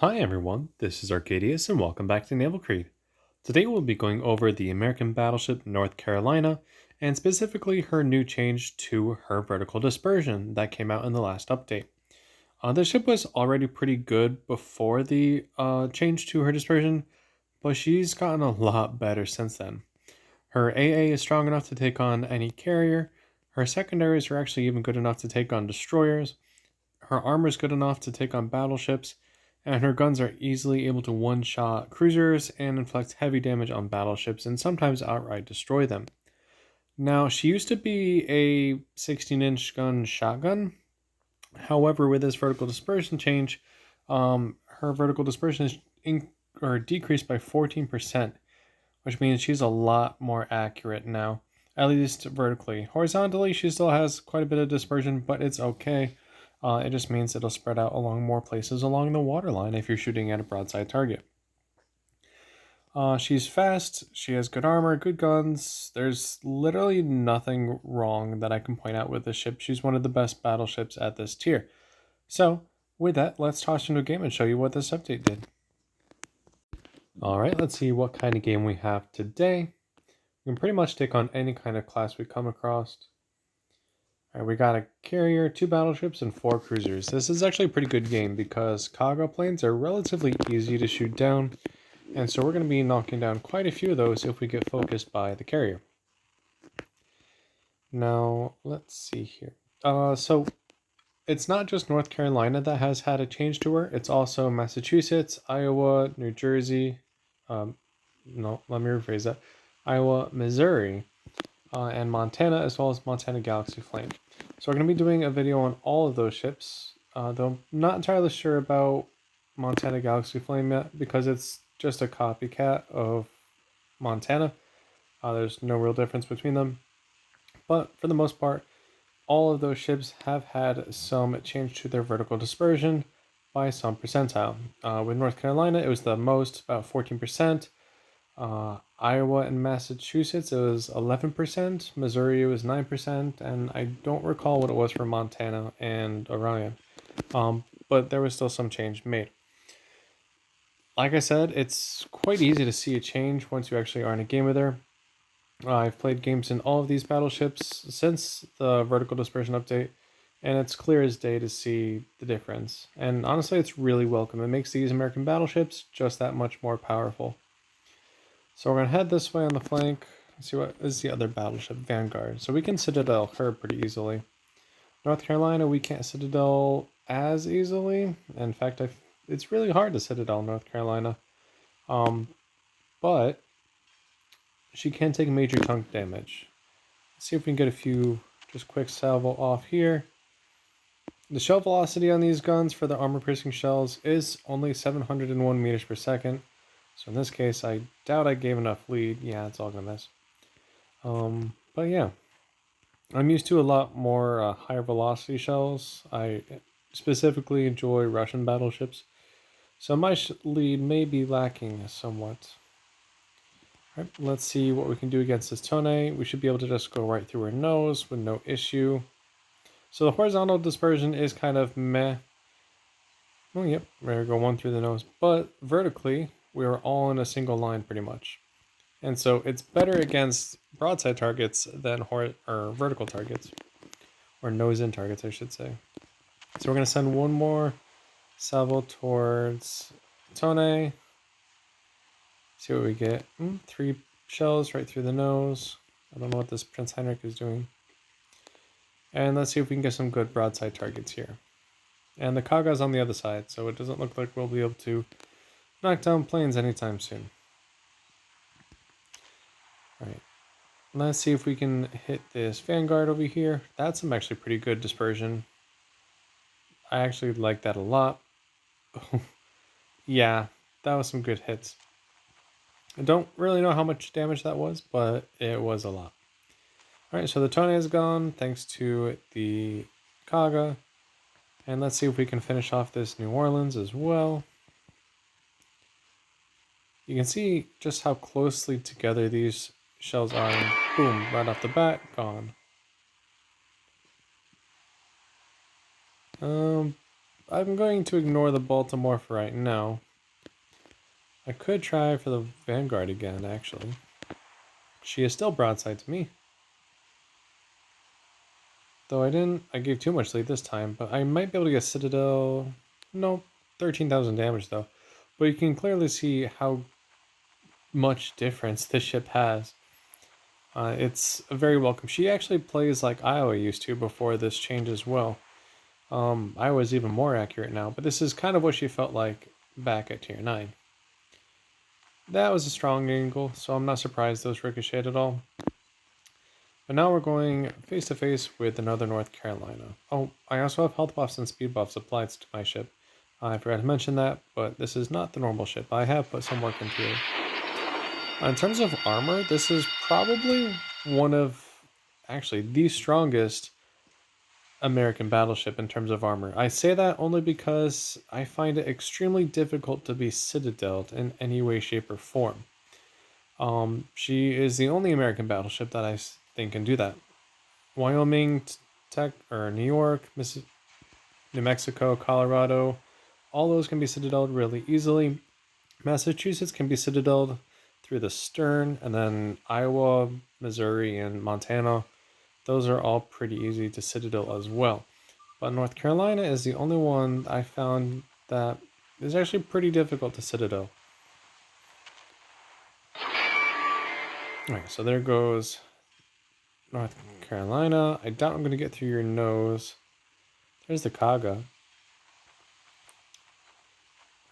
Hi everyone, this is Arcadius and welcome back to Naval Creed. Today we'll be going over the American battleship North Carolina and specifically her new change to her vertical dispersion that came out in the last update. The ship was already pretty good before the change to her dispersion, but she's gotten a lot better since then. Her AA is strong enough to take on any carrier, her secondaries are actually even good enough to take on destroyers, her armor is good enough to take on battleships, and her guns are easily able to one-shot cruisers and inflict heavy damage on battleships and sometimes outright destroy them. Now, she used to be a 16-inch gun shotgun. However, with this vertical dispersion change, her vertical dispersion is decreased by 14%, which means she's a lot more accurate now, at least vertically. Horizontally, she still has quite a bit of dispersion, but it's okay. It just means it'll spread out along more places along the waterline if you're shooting at a broadside target. She's fast, she has good armor, good guns. There's literally nothing wrong that I can point out with this ship. She's one of the best battleships at this tier. So, with that, let's toss into a game and show you what this update did. Alright, let's see what kind of game we have today. We can pretty much take on any kind of class we come across. Alright, we got a carrier, 2 battleships, and 4 cruisers. This is actually a pretty good game because cargo planes are relatively easy to shoot down, and so we're going to be knocking down quite a few of those if we get focused by the carrier. Now, let's see here. So it's not just North Carolina that has had a change to her. It's also Massachusetts, Iowa, New Jersey. No, let me rephrase that. Iowa, Missouri, and Montana, as well as Montana Galaxy Flame. So we're going to be doing a video on all of those ships, though I'm not entirely sure about Montana Galaxy Flame yet, because it's just a copycat of Montana. There's no real difference between them. But for the most part, all of those ships have had some change to their vertical dispersion by some percentile. With North Carolina, it was the most, about 14%. Iowa and Massachusetts, it was 11%. Missouri, it was 9%. And I don't recall what it was for Montana and Orion. But there was still some change made. Like I said, it's quite easy to see a change once you actually are in a game with her. I've played games in all of these battleships since the vertical dispersion update, and it's clear as day to see the difference. And honestly, it's really welcome. It makes these American battleships just that much more powerful. So we're going to head this way on the flank. Let's see what is the other battleship, Vanguard. So we can Citadel her pretty easily. North Carolina, we can't Citadel as easily. In fact, it's really hard to Citadel North Carolina. But she can take major chunk damage. Let's see if we can get a few just quick salvo off here. The shell velocity on these guns for the armor-piercing shells is only 701 meters per second. So in this case, I doubt I gave enough lead. Yeah, it's all gonna miss. But yeah, I'm used to a lot more higher velocity shells. I specifically enjoy Russian battleships, so my lead may be lacking somewhat. All right, let's see what we can do against this Tone. We should be able to just go right through her nose with no issue. So the horizontal dispersion is kind of meh. Oh, yep, we're gonna go one through the nose. But vertically, we are all in a single line pretty much. And so it's better against broadside targets than vertical targets. Or nose-in targets, I should say. So we're gonna send one more salvo towards Tone. See what we get. 3 shells right through the nose. I don't know what this Prince Heinrich is doing. And let's see if we can get some good broadside targets here. And the Kaga's on the other side, so it doesn't look like we'll be able to knock down planes anytime soon. Alright, let's see if we can hit this Vanguard over here. That's some actually pretty good dispersion. I actually like that a lot. Yeah, that was some good hits. I don't really know how much damage that was, but it was a lot. Alright, so the Tone is gone thanks to the Kaga. And let's see if we can finish off this New Orleans as well. You can see just how closely together these shells are. And boom, right off the bat, gone. I'm going to ignore the Baltimore for right now. I could try for the Vanguard again, actually. She is still broadside to me. Though I gave too much lead this time, but I might be able to get Citadel. No, 13,000 damage though. But you can clearly see how much difference this ship has. It's very welcome. She actually plays like Iowa used to before this change as well. Iowa's even more accurate now, but this is kind of what she felt like back at tier 9. That was a strong angle, so I'm not surprised those ricocheted at all. But now we're going face to face with another North Carolina. Oh, I also have health buffs and speed buffs applied to my ship. I forgot to mention that, but this is not the normal ship. I have put some work into it. In terms of armor, this is probably one of, actually, the strongest American battleship in terms of armor. I say that only because I find it extremely difficult to be citadeled in any way, shape, or form. She is the only American battleship that I think can do that. Wyoming, or New York, New Mexico, Colorado, all those can be citadeled really easily. Massachusetts can be citadeled through the stern, and then Iowa, Missouri, and Montana, those are all pretty easy to citadel as well. But North Carolina is the only one I found that is actually pretty difficult to citadel. Alright, so there goes North Carolina. I doubt I'm going to get through your nose. There's the Kaga.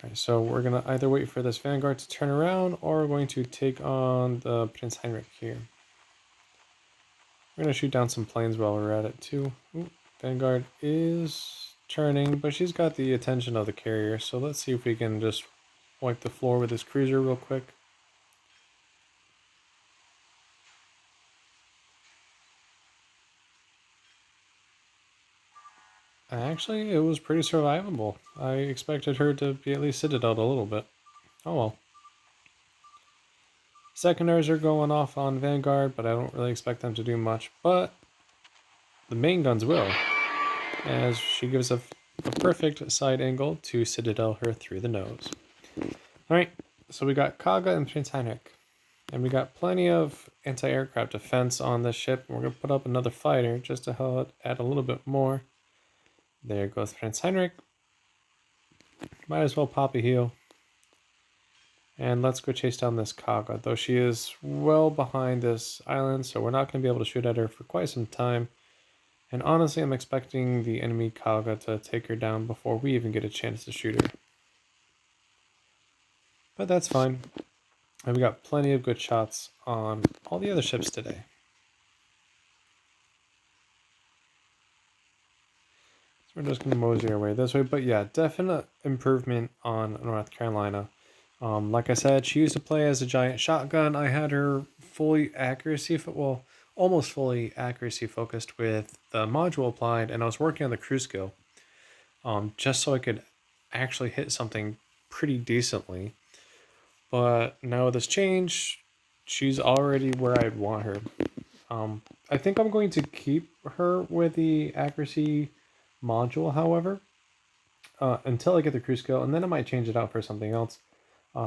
Alright, so we're going to either wait for this Vanguard to turn around, or we're going to take on the Prince Heinrich here. We're going to shoot down some planes while we're at it too. Ooh, Vanguard is turning, but she's got the attention of the carrier, so let's see if we can just wipe the floor with this cruiser real quick. Actually, it was pretty survivable. I expected her to be at least citadeled a little bit. Oh well. Secondaries are going off on Vanguard, but I don't really expect them to do much. But the main guns will, as she gives a perfect side angle to citadel her through the nose. Alright, so we got Kaga and Prince Heinrich. And we got plenty of anti-aircraft defense on this ship. We're going to put up another fighter just to add a little bit more. There goes Prince Heinrich. Might as well pop a heal. And let's go chase down this Kaga, though she is well behind this island, so we're not going to be able to shoot at her for quite some time. And honestly, I'm expecting the enemy Kaga to take her down before we even get a chance to shoot her. But that's fine. And we got plenty of good shots on all the other ships today. So we're just going to mosey our way this way. But yeah, definite improvement on North Carolina. Like I said, she used to play as a giant shotgun. I had her fully accuracy, well, almost fully accuracy focused with the module applied, and I was working on the crew skill, just so I could actually hit something pretty decently. But now with this change, she's already where I'd want her. I think I'm going to keep her with the accuracy module, however, until I get the crew skill, and then I might change it out for something else.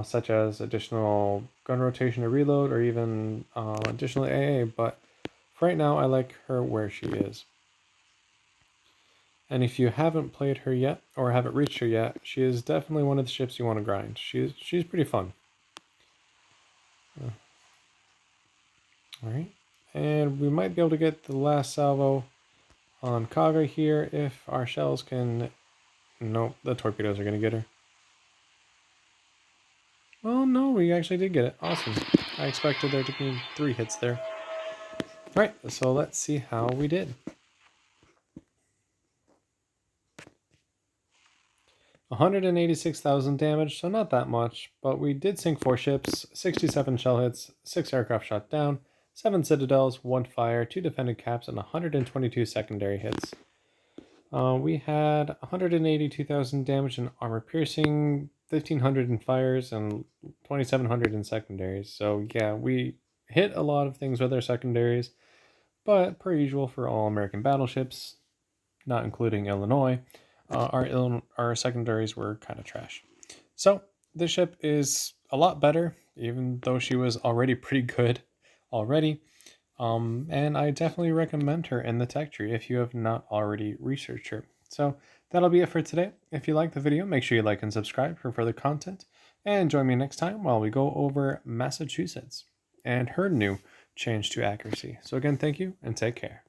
Such as additional gun rotation or reload, or even additional AA, but for right now I like her where she is. And if you haven't played her yet, or haven't reached her yet, she is definitely one of the ships you want to grind. She's pretty fun. Alright, and we might be able to get the last salvo on Kaga here if our shells can... Nope, the torpedoes are going to get her. Well, no, we actually did get it. Awesome. I expected there to be 3 hits there. Alright, so let's see how we did. 186,000 damage, so not that much, but we did sink 4 ships, 67 shell hits, 6 aircraft shot down, 7 citadels, 1 fire, 2 defended caps, and 122 secondary hits. We had 182,000 damage in armor piercing, 1,500 in fires, and 2,700 in secondaries. So yeah, we hit a lot of things with our secondaries, but per usual for all American battleships, not including Illinois, our secondaries were kind of trash. So this ship is a lot better, even though she was already pretty good already. And I definitely recommend her in the tech tree if you have not already researched her. So that'll be it for today. If you like the video, make sure you like and subscribe for further content. And join me next time while we go over Massachusetts and her new change to accuracy. So again, thank you and take care.